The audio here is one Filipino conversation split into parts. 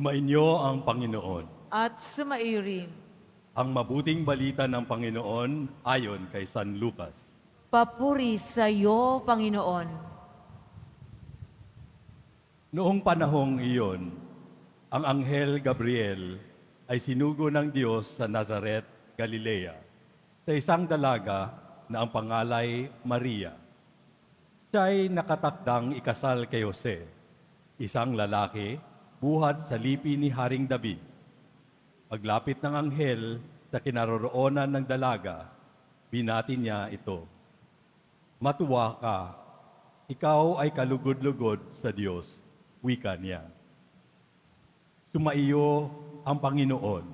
Sumainyo ang Panginoon. At sumaiyo rin. Ang mabuting balita ng Panginoon ayon kay San Lucas. Papuri sa iyo, Panginoon. Noong panahong iyon, ang anghel Gabriel ay sinugo ng Diyos sa Nazaret, Galilea, sa isang dalaga na ang pangalay Maria. Siya ay nakatakdang ikasal kay Jose, isang lalaki buhat sa lipi ni Haring David. Paglapit ng anghel sa kinaroroonan ng dalaga, binati niya ito. Matuwa ka, ikaw ay kalugod-lugod sa Diyos, wika niya. Sumaiyo ang Panginoon.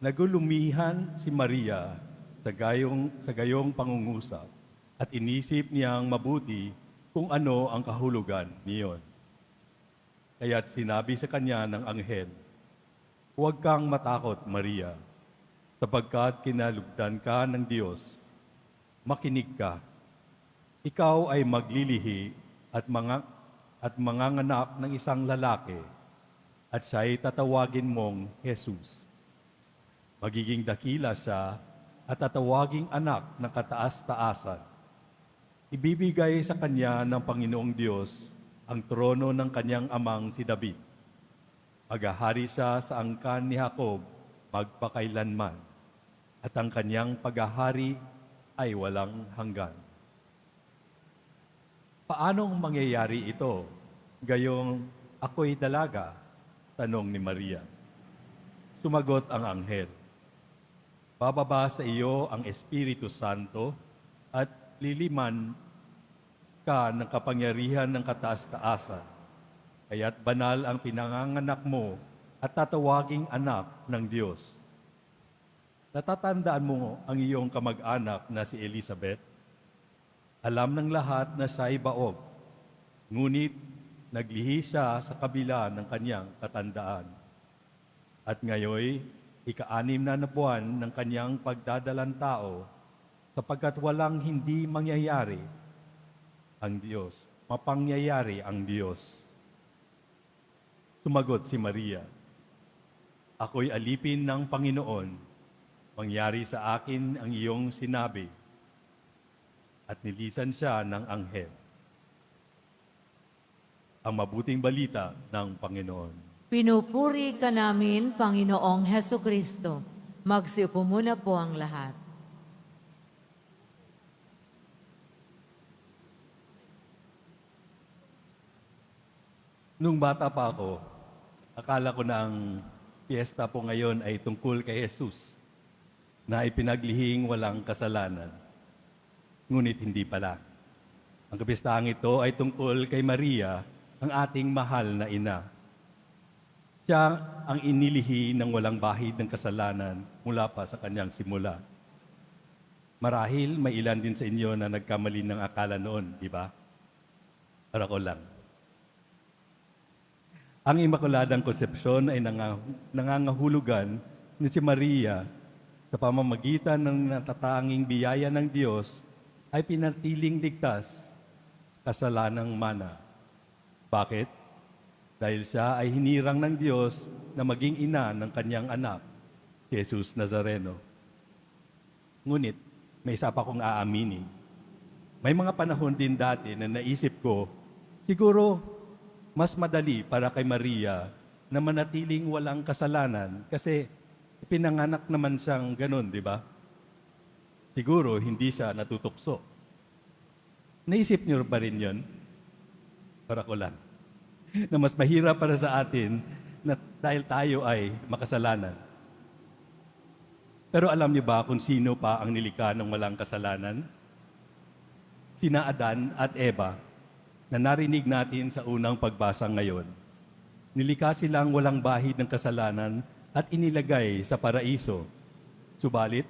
Nagulumihan si Maria sa gayong pangungusap at inisip niyang mabuti kung ano ang kahulugan niyon. Kaya't sinabi sa kanya ng anghel, "Huwag kang matakot, Maria, sapagkat kinalugdan ka ng Diyos. Makinig ka. Ikaw ay maglilihi at manganganak ng isang lalaki, at siya'y tatawagin mong Jesus. Magiging dakila siya at tatawaging anak ng kataas-taasan. Ibibigay sa kanya ng Panginoong Diyos ang trono ng kanyang amang si David. Maghahari siya sa angkan ni Jacob magpakailanman, at ang kanyang paghahari ay walang hanggan." Paanong mangyayari ito? Gayong ako'y dalaga? Tanong ni Maria. Sumagot ang anghel, "Bababa sa iyo ang Espiritu Santo at liliman ka ng kapangyarihan ng kataas-taasan. Kaya't banal ang pinanganganak mo at tatawaging anak ng Diyos. Natatandaan mo ang iyong kamag-anak na si Elizabeth? Alam ng lahat na siya'y baog, ngunit naglihi siya sa kabila ng kanyang katandaan. At ngayoy, ika-6 na buwan ng kanyang pagdadalang tao, sapagkat walang hindi mangyayari ang Diyos, mapangyayari ang Diyos." Sumagot si Maria, "Ako'y alipin ng Panginoon, mangyari sa akin ang iyong sinabi." At nilisan siya ng anghel. Ang mabuting balita ng Panginoon. Pinupuri ka namin, Panginoong Hesukristo. Magsiupo muna po ang lahat. Nung bata pa ako, akala ko na ang piyesta po ngayon ay tungkol kay Jesus, na ipinaglihing walang kasalanan. Ngunit hindi pala. Ang kapistahan ito ay tungkol kay Maria, ang ating mahal na ina. Siya ang inilihi ng walang bahid ng kasalanan mula pa sa kanyang simula. Marahil may ilan din sa inyo na nagkamali ng akala noon, di ba? Para ko lang. Ang Immaculadang Konsepsyon ay nangangahulugan ni si Maria sa pamamagitan ng natatanging biyaya ng Diyos ay pinatiling ligtas kasalanang mana. Bakit? Dahil siya ay hinirang ng Diyos na maging ina ng kanyang anak, si Jesus Nazareno. Ngunit, may isa pa kong aaminin. May mga panahon din dati na naisip ko, siguro mas madali para kay Maria na manatiling walang kasalanan kasi pinanganak naman siyang ganun, di ba? Siguro hindi siya natutukso. Naisip niyo ba rin yun? Para ko lang. Na mas mahirap para sa atin na dahil tayo ay makasalanan. Pero alam niyo ba kung sino pa ang nilikha ng walang kasalanan? Sina Adan at Eva, na narinig natin sa unang pagbasa ngayon. Nilikha silang walang bahid ng kasalanan at inilagay sa paraiso. Subalit,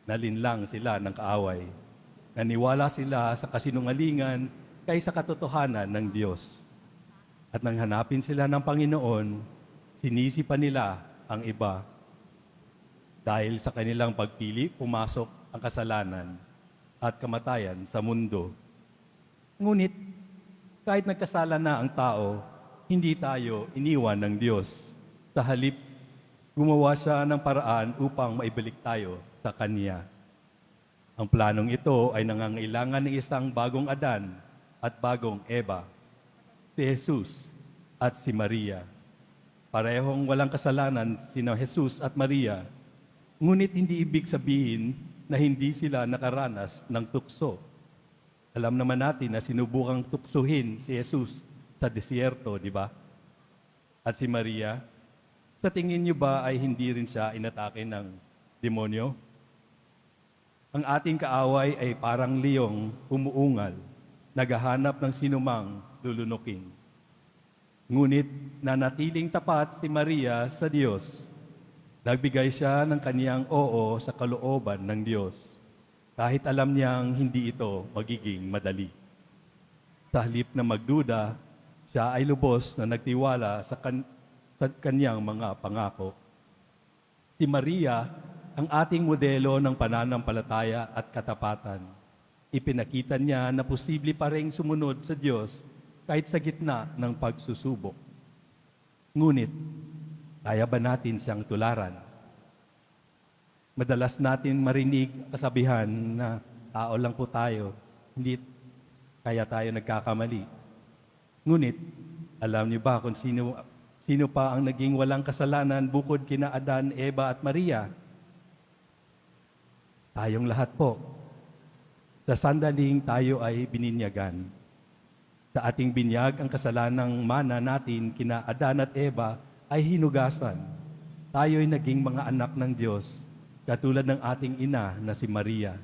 nalinlang sila ng kaaway. Naniwala sila sa kasinungalingan kaysa katotohanan ng Diyos. At nang hanapin sila ng Panginoon, sinisi pa nila ang iba. Dahil sa kanilang pagpili, pumasok ang kasalanan at kamatayan sa mundo. Ngunit, kahit nagkasala na ang tao, hindi tayo iniwan ng Diyos. Sa halip, gumawa siya ng paraan upang maibalik tayo sa Kanya. Ang planong ito ay nangangailangan ng isang bagong Adan at bagong Eva, si Jesus at si Maria. Parehong walang kasalanan sina Jesus at Maria, ngunit hindi ibig sabihin na hindi sila nakaranas ng tukso. Alam naman natin na sinubukang tuksuhin si Jesus sa disyerto, di ba? At si Maria, sa tingin niyo ba ay hindi rin siya inatake ng demonyo? Ang ating kaaway ay parang liyong umuungal, naghahanap ng sinumang lulunukin. Ngunit nanatiling tapat si Maria sa Diyos. Nagbigay siya ng kaniyang oo sa kalooban ng Diyos, kahit alam niyang hindi ito magiging madali. Sa halip na magduda, siya ay lubos na nagtiwala sa kaniyang mga pangako. Si Maria, ang ating modelo ng pananampalataya at katapatan. Ipinakita niya na posible pa ring sumunod sa Diyos kahit sa gitna ng pagsusubok. Ngunit, kaya ba natin siyang tularan? Madalas natin marinig kasabihan na tao lang po tayo, hindi kaya tayo nagkakamali. Ngunit, alam niyo ba kung sino pa ang naging walang kasalanan bukod kina Adan, Eva at Maria? Tayong lahat po. Sa sandaling tayo ay bininyagan. Sa ating binyag, ang kasalanang mana natin kina Adan at Eva ay hinugasan. Tayo'y naging mga anak ng Diyos, katulad ng ating ina na si Maria.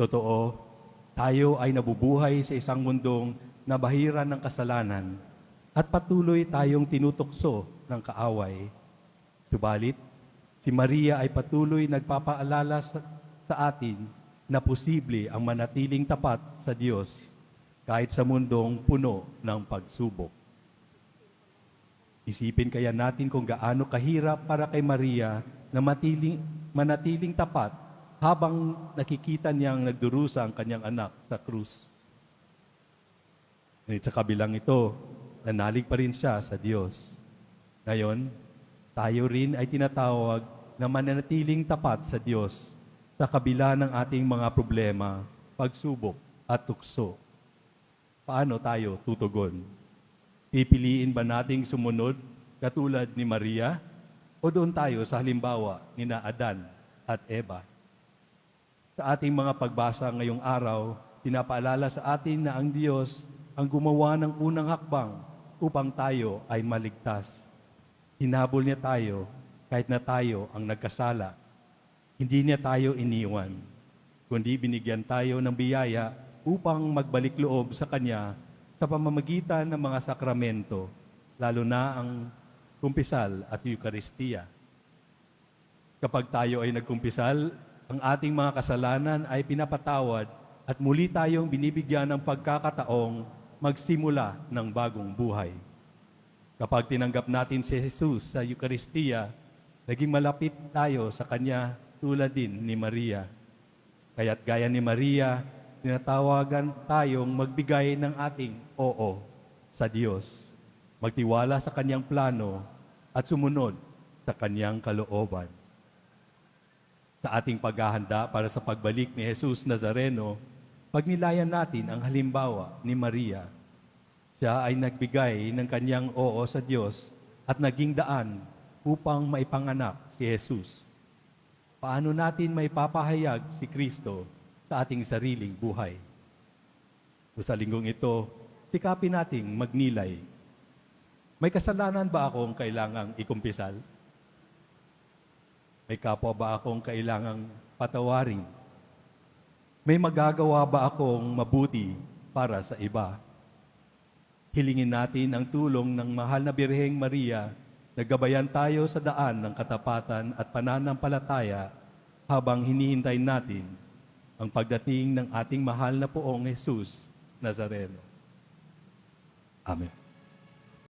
Totoo, tayo ay nabubuhay sa isang mundong nabahiran ng kasalanan at patuloy tayong tinutukso ng kaaway. Subalit, si Maria ay patuloy nagpapaalala sa atin na posible ang manatiling tapat sa Diyos kahit sa mundong puno ng pagsubok. Isipin kaya natin kung gaano kahirap para kay Maria na manatiling tapat habang nakikita niyang nagdurusa ang kanyang anak sa krus. Ngunit sa kabilang ito, nanalig pa rin siya sa Diyos. Ngayon, tayo rin ay tinatawag na mananatiling tapat sa Diyos sa kabila ng ating mga problema, pagsubok at tukso. Paano tayo tutugon? Pipiliin ba nating sumunod katulad ni Maria o doon tayo sa halimbawa ni Adan at Eva? Sa ating mga pagbasa ngayong araw, pinapaalala sa atin na ang Diyos ang gumawa ng unang hakbang upang tayo ay maligtas. Hinabol niya tayo kahit na tayo ang nagkasala. Hindi niya tayo iniwan, kundi binigyan tayo ng biyaya upang magbalik loob sa Kanya sa pamamagitan ng mga sakramento, lalo na ang kumpisal at Eucharistia. Kapag tayo ay nagkumpisal, ang ating mga kasalanan ay pinapatawad at muli tayong binibigyan ng pagkakataong magsimula ng bagong buhay. Kapag tinanggap natin si Jesus sa Eucharistia, naging malapit tayo sa Kanya tulad din ni Maria. Kaya't gaya ni Maria, tinatawagan tayong magbigay ng ating oo sa Diyos, magtiwala sa Kanyang plano at sumunod sa Kanyang kalooban. Sa ating paghahanda para sa pagbalik ni Jesus Nazareno, pagnilayan natin ang halimbawa ni Maria. Siya ay nagbigay ng Kanyang oo sa Diyos at naging daan upang maipanganak si Jesus. Paano natin maipapahayag si Kristo sa ating sariling buhay? Sa linggong ito, sikapin nating magnilay. May kasalanan ba akong kailangang ikumpisal? May kapwa ba akong kailangang patawarin? May magagawa ba akong mabuti para sa iba? Hilingin natin ang tulong ng mahal na Birheng Maria na gabayan tayo sa daan ng katapatan at pananampalataya habang hinihintay natin ang pagdating ng ating mahal na Poong Jesus Nazareno. Amen.